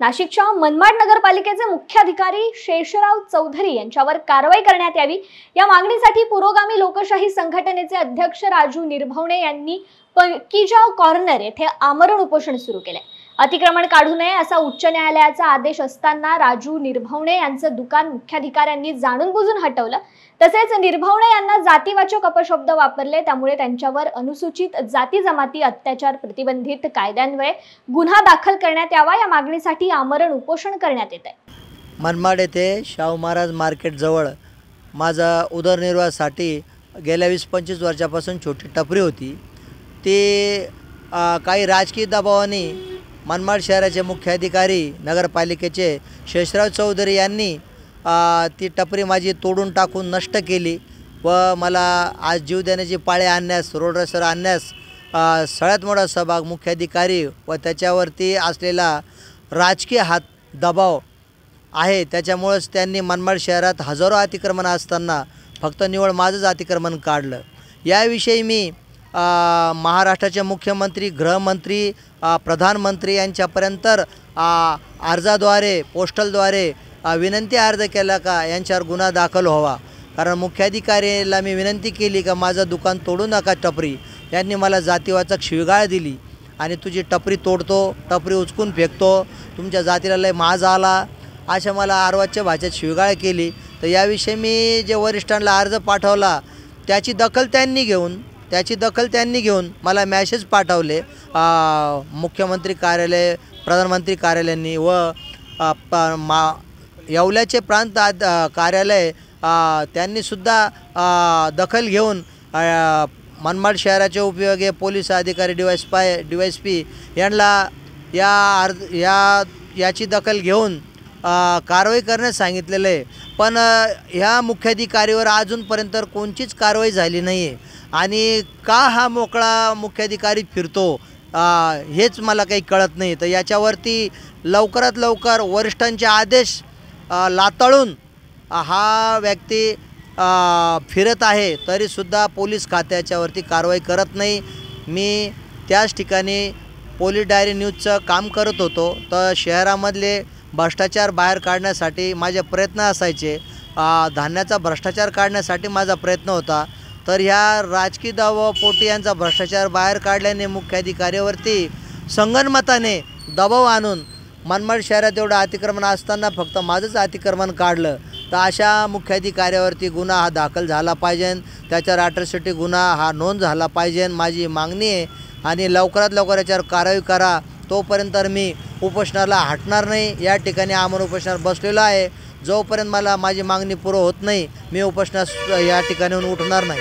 नाशिकच्या मनमाड नगरपालिकेचे मुख्याधिकारी शेषराव चौधरी यांच्यावर कारवाई करण्यात यावी या मागणीसाठी पुरोगामी लोकशाही संघटनेचे अध्यक्ष राजू निर्भवणे यांनी पकीजा कॉर्नर येथे आमरण उपोषण सुरू केले। अतिक्रमण काढू नये असा उच्च न्यायालयाचा आदेश असताना राजू निर्भवणे यांचं दुकान मुख्याधिकाऱ्यांनी जाणून बुजून हटवलं। तसेच निर्भवणे यांना जातीवाचक अपशब्द वापरले, त्यामुळे त्यांच्यावर अनुसूचित जाती जमाती अत्याचार प्रतिबंधित कायद्यान्वये गुन्हा दाखल करण्यात यावा या मागणीसाठी आमरण उपोषण करण्यात येत आहे। मनमाड येथे शाहू महाराज मार्केट जवळ माझा उदरनिर्वाहासाठी गेल्या 20-25 वर्षापासून छोटी टपरी होती। ती काही राजकीय दबावाने मनमाड शहराचे मुख्याधिकारी नगरपालिकेचे शेषराव चौधरी यांनी ती टपरी माझी तोडून टाकून नष्ट केली व मला आज जीव देण्याची पाळी आणण्यास, रोड रस्त्यावर आणण्यास सगळ्यात मोठा सहभाग मुख्याधिकारी व त्याच्यावरती असलेला राजकीय हात दबाव आहे। त्याच्यामुळेच त्यांनी मनमाड शहरात हजारो अतिक्रमण असताना फक्त निवळ माझंच अतिक्रमण काढलं। याविषयी मी महाराष्ट्राचे मुख्यमंत्री, गृहमंत्री, प्रधानमंत्री यांच्यापर्यंत अर्जाद्वारे, पोस्टलद्वारे विनंती अर्ज केला का यांच्यावर गुन्हा दाखल व्हावा। कारण मुख्याधिकाऱ्याला मी विनंती केली का माझं दुकान तोडू नका टपरी, यांनी मला जातीवाचक शिवीगाळ दिली आणि तुझी टपरी तोडतो, टपरी उचकून फेकतो, तुमच्या जातीला लय माज आला, अशा मला अर्वाच्य भाषेत शिवीगाळ केली। तर याविषयी मी जे वरिष्ठांना अर्ज पाठवला त्याची दखल त्यांनी घेऊन मला मॅसेज पाठवले मुख्यमंत्री कार्यालय, प्रधानमंत्री कार्यालयांनी व येवल्याचे प्रांत कार्यालय त्यांनीसुद्धा दखल घेऊन मनमाड शहराचे उपविभागीय पोलीस अधिकारी DYSP यांना याची दखल घेऊन कारवाई करण्यास सांगितलेलं आहे। पण ह्या मुख्याधिकारीवर अजूनपर्यंत कोणतीच कारवाई झाली नाही आहे आणि का हा मोकळा मुख्याधिकारी फिरतो हेच मला काही कळत नाही। तर याच्यावरती लवकरात लवकर वरिष्ठांचे आदेश लाताळून हा व्यक्ती फिरत आहे तरीसुद्धा पोलीस खात्याच्यावरती कारवाई करत नाही। मी त्याच ठिकाणी पोलीस डायरी न्यूजचं काम करत होतो, तर शहरामधले भ्रष्टाचार बाहेर काढण्यासाठी माझे प्रयत्न असायचे, धान्याचा भ्रष्टाचार काढण्यासाठी माझा प्रयत्न होता। तर ह्या राजकीय दबावापोटी यांचा भ्रष्टाचार बाहेर काढल्याने मुख्याधिकाऱ्यावरती संगनमताने दबाव आणून मनमाड शहरात एवढं अतिक्रमण असताना फक्त माझंच अतिक्रमण काढलं। तर अशा मुख्याधिकाऱ्यावरती गुन्हा हा दाखल झाला पाहिजे, त्याच्यावर अॅट्रॉसिटी गुन्हा हा नोंद झाला पाहिजे, माझी मागणी आहे। आणि लवकरात लवकर याच्यावर कारवाई करा, तोपर्यंत मी उपोषणाला हटणार नाही। या ठिकाणी आमरण उपोषणावर बसलेलो आहे। जोपर्यंत मला माझी मागणी पूर्ण होत नाही मी उपोषणास या ठिकाणी उठणार नाही।